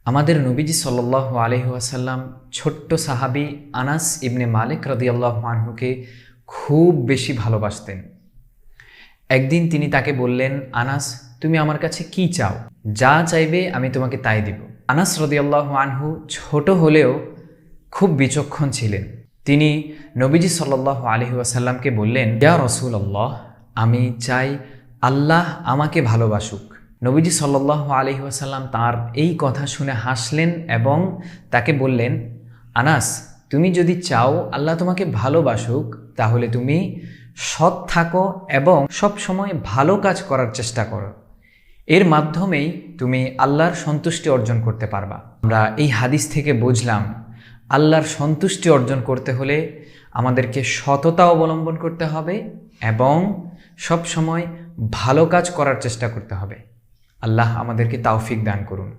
আমাদের নবীজি সাল্লাল্লাহু আলাইহি ওয়াসাল্লাম ছোট্ট সাহাবী আনাস ইবনে মালিক রাদিয়াল্লাহু আনহুকে খুব বেশি ভালোবাসতেন। একদিন তিনি তাকে বললেন, আনাস, তুমি আমার কাছে কি চাও? যা চাইবে আমি তোমাকে তাই দিব। আনাস রাদিয়াল্লাহু আনহু ছোট হলেও খুব বিচক্ষণ ছিলেন। তিনি নবীজি সাল্লাল্লাহু আলাইহি ওয়াসাল্লামকে বললেন, ইয়া রাসূলুল্লাহ, আমি চাই আল্লাহ আমাকে ভালোবাসুক। নবীজি সাল্লাল্লাহু আলাইহি ওয়াসাল্লাম তার এই কথা শুনে হাসলেন এবং তাকে বললেন, আনাস, তুমি যদি চাও আল্লাহ তোমাকে ভালোবাসুক, তাহলে তুমি সৎ থাকো এবং সব সময় ভালো কাজ করার চেষ্টা করো। এর মাধ্যমেই তুমি আল্লাহর সন্তুষ্টি অর্জন করতে পারবা। আমরা এই হাদিস থেকে বুঝলাম, আল্লাহর সন্তুষ্টি অর্জন করতে হলে আমাদেরকে সততা অবলম্বন করতে হবে এবং সব সময় ভালো কাজ করার চেষ্টা করতে হবে। আল্লাহ আমাদেরকে তাওফিক দান করুন।